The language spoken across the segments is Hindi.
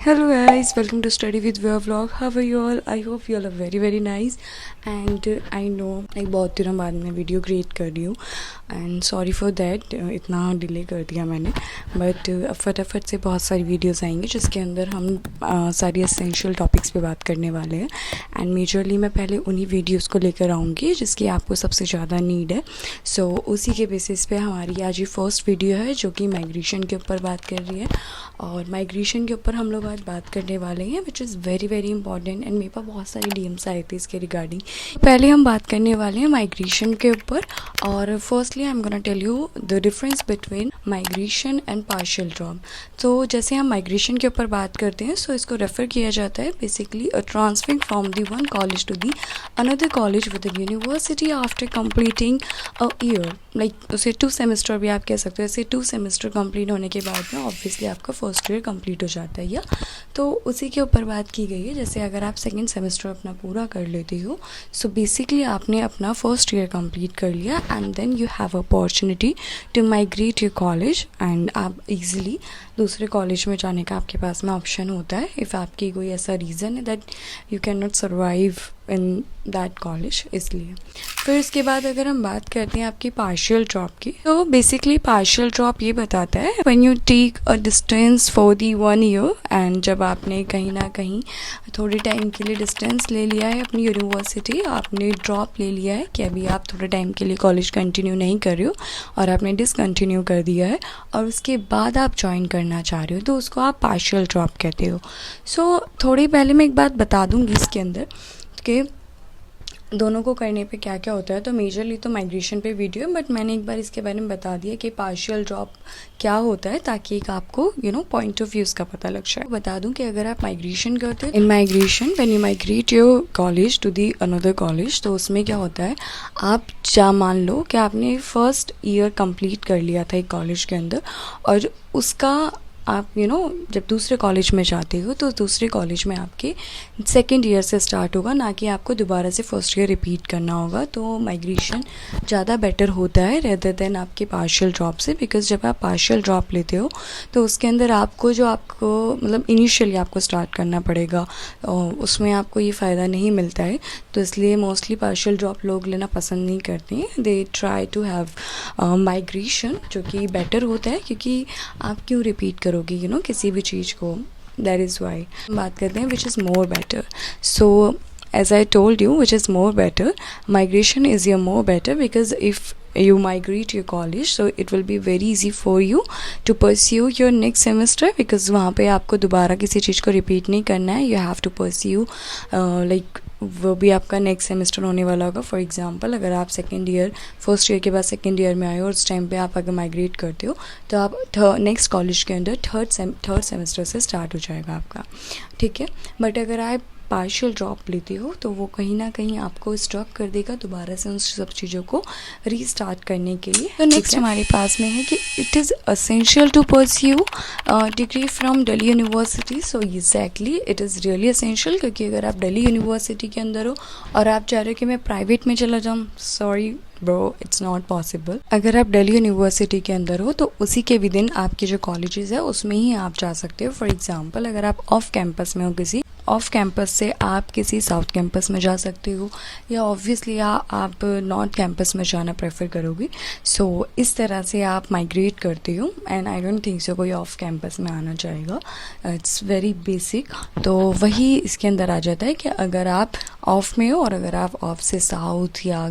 Hello guys, welcome to Study with Via Vlog. How are you all? I hope you all are very nice. And I know like बहुत दिनों बाद मैं वीडियो क्रिएट कर रही हूँ एंड सॉरी फॉर दैट, इतना डिले कर दिया मैंने. बट अब फटाफट से बहुत सारी वीडियोस आएंगे जिसके अंदर हम सारी एसेंशियल टॉपिक्स पे बात करने वाले हैं. एंड मेजरली मैं पहले उन्हीं वीडियोस को लेकर आऊँगी जिसकी आपको सबसे ज़्यादा नीड है. सो उसी के बेसिस पे हमारी आज ये फर्स्ट वीडियो है जो कि माइग्रेशन के ऊपर बात कर रही है. और माइग्रेशन के ऊपर हम लोग आज बात करने वाले हैं which is very important. And मेरे पास बहुत सारी डीएम्स आए थे इसके रिगार्डिंग. पहले हम बात करने वाले हैं माइग्रेशन के ऊपर. और firstly I am gonna tell you the difference between migration and partial drop. तो जैसे हम माइग्रेशन के ऊपर बात करते हैं सो इसको रेफ़र किया जाता है basically a transferring from the one college to the another college with the university after completing a year. Like उसे 2 सेमेस्टर भी आप कह सकते हो. ऐसे 2 सेमेस्टर कंप्लीट होने के बाद में ऑब्वियसली आपका फर्स्ट ईयर कंप्लीट हो जाता है. या तो उसी के ऊपर बात की गई है. जैसे अगर आप सेकंड सेमेस्टर अपना पूरा कर लेते हो सो बेसिकली आपने अपना फर्स्ट ईयर कंप्लीट कर लिया and then you have opportunity to migrate your college. And आप इजीली दूसरे कॉलेज में जाने का आपके पास में ऑप्शन होता है इफ़ आपकी कोई ऐसा रीज़न है that you can not survive in that college. इसलिए फिर इसके बाद अगर हम बात करते हैं आपकी पार्शियल ड्रॉप की, तो बेसिकली पार्शियल ड्रॉप ये बताता है when you take a distance for the 1 year. And जब आपने कहीं ना कहीं थोड़े टाइम के लिए डिस्टेंस ले लिया है अपनी यूनिवर्सिटी, आपने ड्रॉप ले लिया है कि अभी आप थोड़े टाइम के लिए कॉलेज कंटिन्यू नहीं कर रहे हो और आपने डिसकंटिन्यू कर दिया है और उसके बाद आप ज्वाइन करना चाह रहे हो तो उसको आप पार्शियल ड्रॉप कहते हो. सो थोड़ी पहले मैं एक बात बता दूंगी इसके अंदर कि दोनों को करने पे क्या क्या होता है. तो मेजरली तो माइग्रेशन पे वीडियो है बट मैंने एक बार इसके बारे में बता दिया कि पार्शियल ड्रॉप क्या होता है ताकि एक आपको पॉइंट ऑफ व्यूज़ का पता लग जाए. बता दूं कि अगर आप माइग्रेशन करते हो in migration when you migrate your college to the another college, तो उसमें क्या होता है आप मान लो कि आपने फर्स्ट ईयर कंप्लीट कर लिया था एक कॉलेज के अंदर और उसका आप जब दूसरे कॉलेज में जाते हो तो दूसरे कॉलेज में आपके सेकेंड ईयर से स्टार्ट होगा, ना कि आपको दोबारा से फर्स्ट ईयर रिपीट करना होगा. तो माइग्रेशन ज़्यादा बेटर होता है रेदर देन आपके पार्शियल ड्रॉप से. बिकॉज जब आप पार्शियल ड्रॉप लेते हो तो उसके अंदर आपको मतलब इनिशियली आपको स्टार्ट करना पड़ेगा और उसमें आपको ये फ़ायदा नहीं मिलता है. तो इसलिए मोस्टली पार्शियल ड्रॉप लोग लेना पसंद नहीं करते हैं. They try to have migration जो कि बेटर होता है क्योंकि आप क्यों रिपीट करोगे किसी भी चीज़ को. दैट इज़ वाई बात करते हैं which is more better. So as I told you which is more better, migration is your more better because if you migrate your college so it will be very easy for you to pursue your next semester because वहाँ पे आपको दोबारा किसी चीज़ को रिपीट नहीं करना है. you have to pursue like वो भी आपका नेक्स्ट सेमेस्टर होने वाला होगा. फॉर एग्जांपल अगर आप सेकेंड ईयर फर्स्ट ईयर के बाद सेकेंड ईयर में आए हो और उस टाइम पे आप अगर माइग्रेट करते हो तो आप नेक्स्ट कॉलेज के अंदर थर्ड सेमेस्टर से स्टार्ट हो जाएगा आपका. ठीक है. बट अगर आप पार्शियल ड्रॉप लेते हो तो वो कहीं ना कहीं आपको स्टॉप कर देगा दोबारा से उन सब चीज़ों को रीस्टार्ट करने के लिए. तो नेक्स्ट हमारे पास में है कि it is essential to pursue degree from Delhi university. So exactly it is really essential क्योंकि अगर आप दिल्ली यूनिवर्सिटी के अंदर हो और आप चाह रहे हो कि मैं प्राइवेट में चला जाऊँ, sorry bro, it's not possible. अगर आप दिल्ली यूनिवर्सिटी के अंदर हो तो उसी के विदिन आपके जो कॉलेजेस है उसमें ही आप जा सकते हो. फॉर एग्जांपल अगर आप ऑफ कैंपस में हो, किसी ऑफ कैंपस से आप किसी साउथ कैंपस में जा सकते हो या ऑब्वियसली आप नॉर्थ कैंपस में जाना प्रेफर करोगे. सो इस तरह से आप माइग्रेट करते हो and I don't think so कोई ऑफ कैंपस में आना चाहेगा. It's very basic. तो वही इसके अंदर आ जाता है कि अगर आप ऑफ में हो और अगर आप ऑफ से साउथ या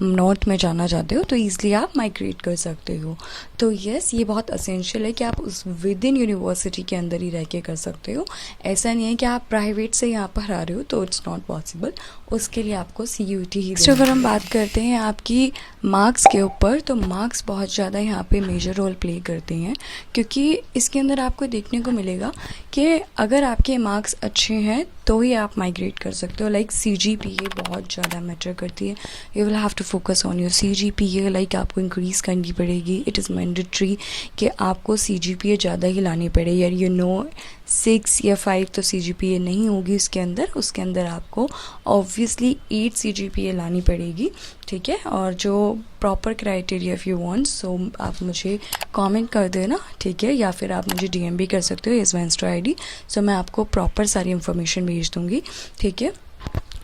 नॉर्थ में जाना चाहते हो तो ईजिली आप माइग्रेट कर सकते हो. तो यस, ये बहुत असेंशियल है कि आप उस विद इन यूनिवर्सिटी के अंदर ही रह के कर सकते हो. ऐसा नहीं है कि आप प्राइवेट से यहाँ पर आ रहे हो तो इट्स नॉट पॉसिबल. उसके लिए आपको CUT ही. तो अगर हम बात करते हैं आपकी मार्क्स के ऊपर तो मार्क्स बहुत ज़्यादा यहाँ पे मेजर रोल प्ले करते हैं क्योंकि इसके अंदर आपको देखने को मिलेगा कि अगर आपके मार्क्स अच्छे हैं तो ही आप माइग्रेट कर सकते हो. लाइक CGPA बहुत ज़्यादा मैटर करती है. You will have to focus on your CGPA. Like आपको इंक्रीज़ करनी पड़ेगी. इट इज़ मैंडेटरी कि आपको CGPA ज़्यादा ही लानी पड़े. यार 6 या 5 तो CGPA नहीं होगी उसके अंदर आपको ऑब्वियसली 8 CGPA लानी पड़ेगी ठीक है। और जो proper criteria if you want so आप मुझे कमेंट कर देना, ठीक है, या फिर आप मुझे डीएम भी कर सकते हो इस इंस्टा आईडी। सो मैं आपको प्रॉपर सारी इन्फॉर्मेशन भेज दूँगी, ठीक है,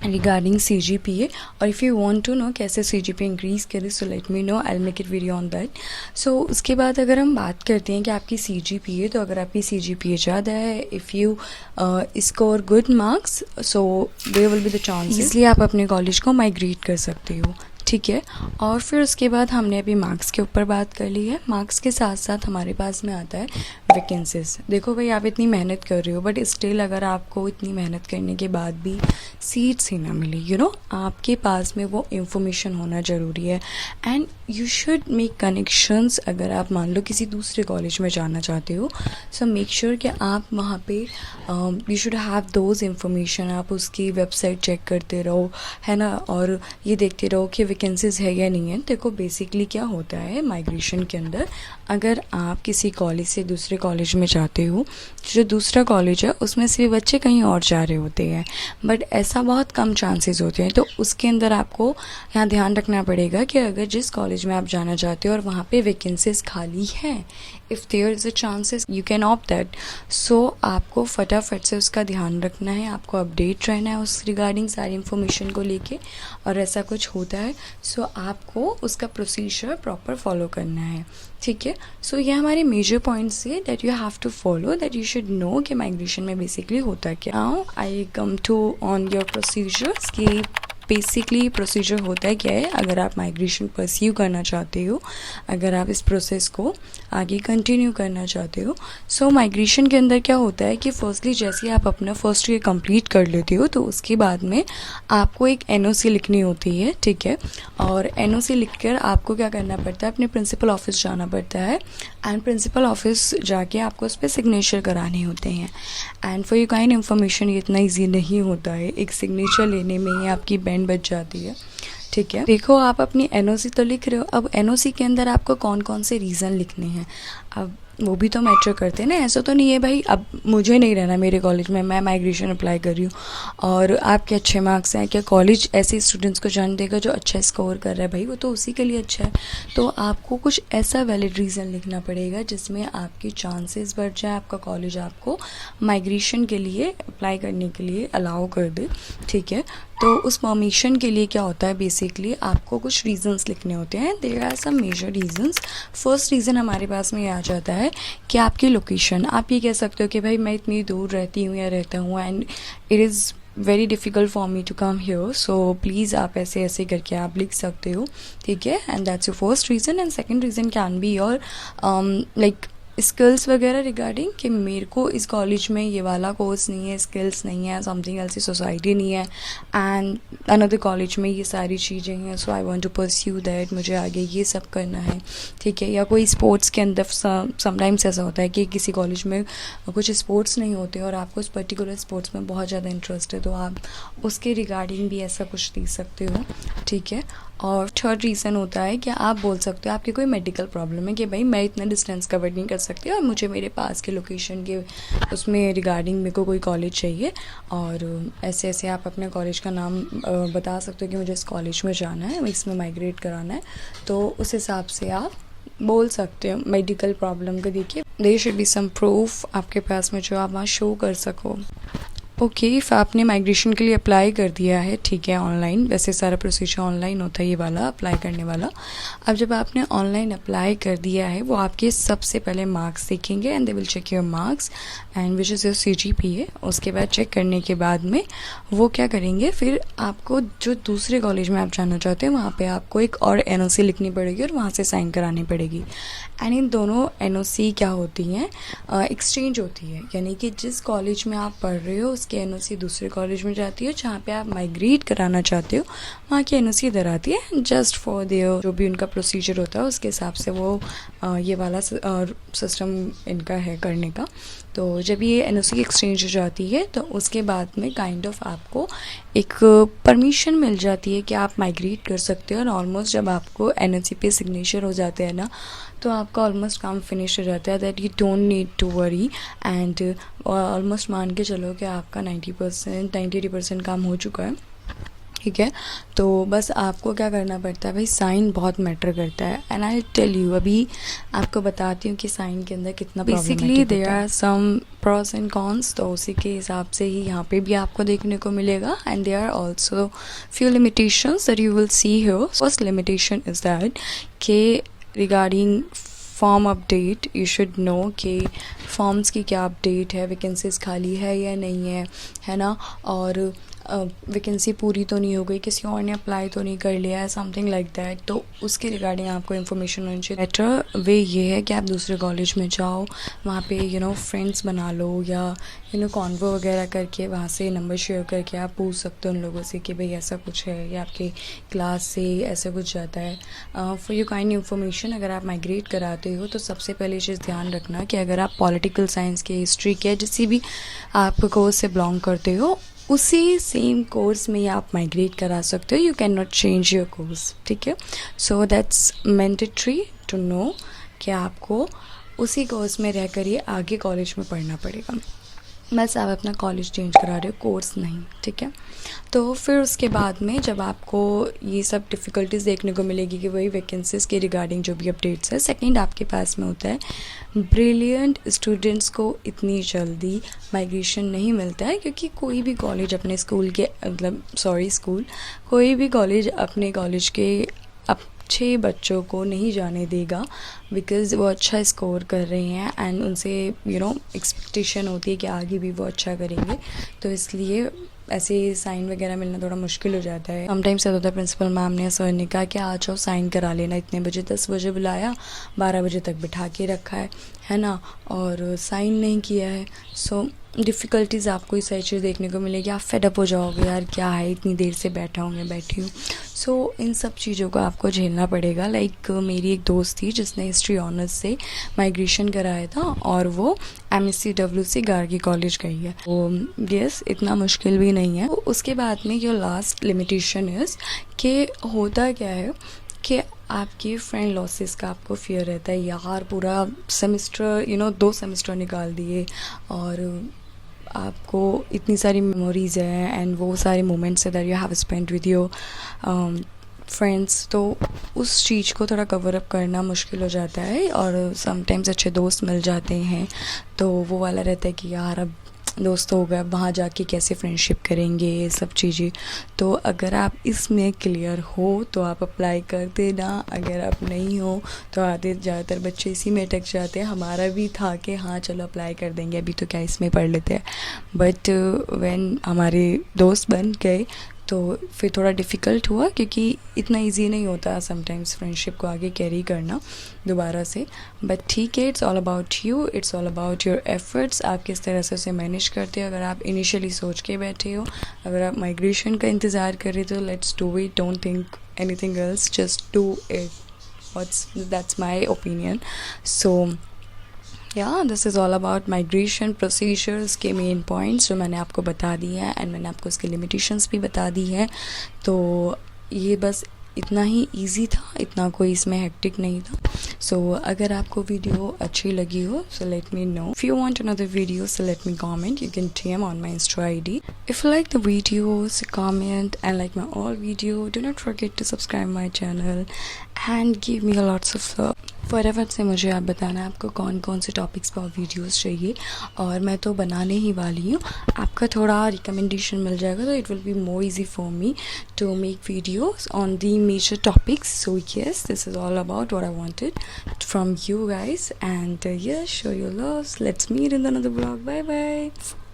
रिगार्डिंग CGPA। और if you want to know कैसे CGPA इंक्रीज़ करें so let me know, I will make it video on that. So उसके बाद अगर हम बात करते हैं कि आपकी CGPA, तो अगर आपकी CGPA ज़्यादा है, if you score good marks so there will be the chance, इसलिए आप अपने कॉलेज को माइग्रेट कर सकते हो, ठीक है। और फिर उसके बाद हमने अभी मार्क्स के ऊपर बात कर ली है। मार्क्स के साथ साथ हमारे पास में आता है वैकेंसीज। देखो भाई, आप इतनी मेहनत कर रहे हो बट स्टिल अगर आपको इतनी मेहनत करने के बाद भी सीट्स ही ना मिली, यू नो, आपके पास में वो इंफॉर्मेशन होना ज़रूरी है। And you should make connections. अगर आप मान लो किसी दूसरे कॉलेज में जाना चाहते हो सो मेक श्योर कि आप वहाँ पे you should have those information. आप उसकी वेबसाइट चेक करते रहो, है ना, और ये देखते रहो कि वैकेंसीज है या नहीं है। देखो बेसिकली क्या होता है माइग्रेशन के अंदर, अगर आप किसी कॉलेज से दूसरे कॉलेज में जाते हो, जो दूसरा कॉलेज है उसमें से बच्चे कहीं और जा रहे होते हैं, बट ऐसा बहुत कम चांसेस होते हैं। तो उसके अंदर आपको यहाँ ध्यान रखना पड़ेगा कि अगर जिस कॉलेज में आप जाना चाहते हो और वहाँ पे वैकेंसीज खाली हैं, if there is a chances you can opt that. So आपको फटाफट से उसका ध्यान रखना है, आपको अपडेट रहना है उस रिगार्डिंग सारी इन्फॉर्मेशन को लेके। और ऐसा कुछ होता है सो आपको उसका प्रोसीजर प्रॉपर फॉलो करना है, ठीक है। सो ये हमारे मेजर पॉइंट्स है that you have to follow, that you should know कि माइग्रेशन में बेसिकली होता क्या। Now I come to on your procedures कि बेसिकली प्रोसीजर होता है क्या है अगर आप माइग्रेशन परस्यू करना चाहते हो, अगर आप इस प्रोसेस को आगे कंटिन्यू करना चाहते हो। सो माइग्रेशन के अंदर क्या होता है कि फर्स्टली जैसे आप अपना फर्स्ट ईयर कंप्लीट कर लेते हो तो उसके बाद में आपको एक NOC लिखनी होती है, ठीक है। और NOC लिखकर आपको क्या करना पड़ता है, अपने प्रिंसिपल ऑफिस जाना पड़ता है एंड प्रिंसिपल ऑफिस जाके आपको उस पर सिग्नेचर कराने होते हैं। And for you kind information ये इतना ईजी नहीं होता है, एक सिग्नेचर लेने में ही आपकी बैंड बच जाती है, ठीक है। देखो आप अपनी NOC तो लिख रहे हो, अब NOC के अंदर आपको कौन कौन से रीज़न लिखने हैं अब वो भी तो मैटर करते हैं ना। ऐसा तो नहीं है भाई अब मुझे नहीं रहना मेरे कॉलेज में, मैं माइग्रेशन अप्लाई कर रही हूँ और आपके अच्छे मार्क्स हैं, क्या कॉलेज ऐसे स्टूडेंट्स को जान देगा जो अच्छा स्कोर कर रहा है? भाई वो तो उसी के लिए अच्छा है। तो आपको कुछ ऐसा वैलिड रीज़न लिखना पड़ेगा जिसमें आपके चांसेस बढ़ जाए, आपका कॉलेज आपको माइग्रेशन के लिए अप्लाई करने के लिए अलाउ कर दे, ठीक है। तो उस परमिशन के लिए क्या होता है, बेसिकली आपको कुछ रीजंस लिखने होते हैं। There are some major reasons. First reason हमारे पास में ये आ जाता है कि आपकी लोकेशन। आप ये कह सकते हो कि भाई मैं इतनी दूर रहती हूँ या रहता हूँ and it is very difficult for me to come here, so please आप ऐसे ऐसे करके आप लिख सकते हो, ठीक है। And that's your first reason. And second reason can be your like skills वगैरह रिगार्डिंग कि मेरे को इस कॉलेज में ये वाला कोर्स नहीं है, स्किल्स नहीं है, समथिंग एल्स सोसाइटी नहीं है एंड अनदर कॉलेज में ये सारी चीज़ें हैं, so I want to pursue that, मुझे आगे ये सब करना है, ठीक है। या कोई स्पोर्ट्स के अंदर समटाइम्स ऐसा होता है कि किसी कॉलेज में कुछ स्पोर्ट्स नहीं होते और आपको उस पर्टिकुलर स्पोर्ट्स में बहुत ज़्यादा इंटरेस्ट है, तो आप उसके रिगार्डिंग भी ऐसा कुछ दे सकते हो, ठीक है। और थर्ड रीज़न होता है कि आप बोल सकते हो आपकी कोई मेडिकल प्रॉब्लम है कि भाई मैं इतना डिस्टेंस कवर नहीं कर सकती और मुझे मेरे पास के लोकेशन के उसमें रिगार्डिंग मेरे को कोई कॉलेज चाहिए, और ऐसे ऐसे आप अपने कॉलेज का नाम बता सकते हो कि मुझे इस कॉलेज में जाना है, इसमें माइग्रेट कराना है, तो उस हिसाब से आप बोल सकते हो मेडिकल प्रॉब्लम को देखिए। There should be some proof आपके पास में जो आप वहाँ शो कर सको। ओके, इफ़ आपने माइग्रेशन के लिए अप्लाई कर दिया है, ठीक है, ऑनलाइन, वैसे सारा प्रोसीजर ऑनलाइन होता है ये वाला अप्लाई करने वाला। अब जब आपने ऑनलाइन अप्लाई कर दिया है वो आपके सबसे पहले मार्क्स देखेंगे and they will check your marks and which is your CGPA। उसके बाद चेक करने के बाद में वो क्या करेंगे, फिर आपको जो दूसरे कॉलेज में आप जाना चाहते हैं वहाँ पे आपको एक और NOC लिखनी पड़ेगी और वहाँ से साइन करानी पड़ेगी। एंड इन दोनों NOC क्या होती हैं, एक्सचेंज होती है, यानी कि जिस कॉलेज में आप पढ़ रहे हो उसकी NOC दूसरे कॉलेज में जाती है, जहाँ पे आप माइग्रेट कराना चाहते हो वहाँ की NOC इधर आती है, जस्ट फॉर देयर जो भी उनका प्रोसीजर होता है उसके हिसाब से वो ये वाला सिस्टम इनका है करने का। तो जब ये NOC एक्सचेंज हो जाती है तो उसके बाद में काइंड ऑफ आपको एक परमिशन मिल जाती है कि आप माइग्रेट कर सकते हो। और ऑलमोस्ट जब आपको NOC पे सिग्नेचर हो जाते हैं ना तो आपका ऑलमोस्ट काम फिनिश हो जाता है, that you don't need to worry. And almost मान के चलो कि आपका 90% 90% काम हो चुका है, ठीक है। तो बस आपको क्या करना पड़ता है भाई, साइन बहुत मैटर करता है। एंड आई टेल यू, अभी आपको बताती हूँ कि साइन के अंदर कितना basically there are some pros and cons, तो उसी के हिसाब से ही यहाँ पे भी आपको देखने को मिलेगा। And there are also few limitations that you will see here. First limitation is that कि regarding form update, you should know कि फॉर्म्स की क्या अपडेट है, वैकेंसीज खाली है या नहीं है ना, और वैकेंसी पूरी तो नहीं हो गई, किसी और ने अप्लाई तो नहीं कर लिया है, समथिंग लाइक दैट। तो उसके रिगार्डिंग आपको इन्फॉर्मेशन होनी चाहिए। बेटर वे ये है कि आप दूसरे कॉलेज में जाओ, वहाँ पे फ्रेंड्स बना लो, या कॉन्वो वगैरह करके वहाँ से नंबर शेयर करके आप पूछ सकते हो उन लोगों से कि भाई ऐसा कुछ है, या आपके क्लास से ऐसा कुछ जाता है। फॉर यू काइंड इन्फॉर्मेशन, अगर आप माइग्रेट कराते हो तो सबसे पहले चीज़ ध्यान रखना कि अगर आप पॉलिटिकल साइंस के, हिस्ट्री के, जिसी भी आप कोर्स से बिलोंग करते हो, उसी सेम कोर्स में ही आप माइग्रेट करा सकते हो। You can not change your course, ठीक है। So that's mandatory to know कि आपको उसी कोर्स में रह कर ही आगे कॉलेज में पढ़ना पड़ेगा। बस आप अपना कॉलेज चेंज करा रहे हो, कोर्स नहीं, ठीक है। तो फिर उसके बाद में जब आपको ये सब डिफ़िकल्टीज़ देखने को मिलेगी कि वही वैकेंसीज़ के रिगार्डिंग जो भी अपडेट्स है, सेकंड आपके पास में होता है ब्रिलियंट स्टूडेंट्स को इतनी जल्दी माइग्रेशन नहीं मिलता है, क्योंकि कोई भी कॉलेज अपने स्कूल के कोई भी कॉलेज अपने कॉलेज के अच्छे बच्चों को नहीं जाने देगा, बिकॉज़ वो अच्छा स्कोर कर रहे हैं एंड उनसे एक्सपेक्टेशन होती है कि आगे भी वो अच्छा करेंगे। तो इसलिए ऐसे साइन वगैरह मिलना थोड़ा मुश्किल हो जाता है। समटाइम्स ऐसा होता है, प्रिंसिपल मैम ने, सर ने कहा कि आ जाओ साइन करा लेना, इतने बजे 10 बजे बुलाया, 12 बजे तक बिठा के रखा है ना, और साइन नहीं किया है। सो डिफ़िकल्टीज़ आपको इस सारी चीज़ देखने को मिलेगी। आप फेडअप हो जाओगे, यार क्या है, इतनी देर से बैठी हूँ। सो इन सब चीज़ों को आपको झेलना पड़ेगा। लाइक मेरी एक दोस्त थी जिसने हिस्ट्री ऑनर्स से माइग्रेशन कराया था, और वो MSCW से गार्गी कॉलेज गई है। तो यस, इतना मुश्किल भी नहीं है। तो उसके बाद में जो लास्ट लिमिटेशन इज़ कि होता क्या है कि आपकी फ्रेंड लॉसेस का आपको फियर रहता है, यार पूरा सेमेस्टर 2 सेमेस्टर निकाल दिए और आपको इतनी सारी मेमोरीज़ हैं एंड वो सारे मोमेंट्स है that you have spent with your friends. तो उस चीज़ को थोड़ा कवर अप करना मुश्किल हो जाता है, और समटाइम्स अच्छे दोस्त मिल जाते हैं तो वो वाला रहता है कि यार अब दोस्त हो गए, वहाँ जाके कैसे फ्रेंडशिप करेंगे, ये सब चीज़ें। तो अगर आप इसमें क्लियर हो तो आप अप्लाई कर देना, अगर आप नहीं हो तो आधे ज़्यादातर बच्चे इसी में अटक जाते हैं। हमारा भी था कि हाँ चलो अप्लाई कर देंगे, अभी तो क्या इसमें पढ़ लेते हैं, बट व्हेन हमारे दोस्त बन गए तो फिर थोड़ा डिफ़िकल्ट हुआ, क्योंकि इतना इजी नहीं होता समटाइम्स फ्रेंडशिप को आगे कैरी करना दोबारा से। बट ठीक है, it's all about you, it's all about your efforts, आप किस तरह से उसे मैनेज करते हो। अगर आप इनिशियली सोच के बैठे हो, अगर आप माइग्रेशन का इंतज़ार कर रहे हो, तो let's do it, don't think anything else, just do it. That's my opinion. So या this is all about migration procedures के मेन पॉइंट्स जो मैंने आपको बता दिए हैं, एंड मैंने आपको उसकी लिमिटेशंस भी बता दी है। तो ये बस इतना ही इजी था, इतना कोई इसमें हेक्टिक नहीं था। सो अगर आपको वीडियो अच्छी लगी हो, सो let me no. If you want another video, so let me comment, you can DM on my Insta ID. If you like the videos, comment and like my all video. Do not forget to subscribe my channel and give me a lots of love. फटाफट से मुझे आप बताना आपको कौन कौन से टॉपिक्स पर वीडियोस चाहिए, और मैं तो बनाने ही वाली हूँ। आपका थोड़ा रिकमेंडेशन मिल जाएगा तो it will be more easy for me to make videos on the major topics. So yes, this is all about what I wanted from you guys, and yes, show your loves. Let's meet in another vlog. Bye bye.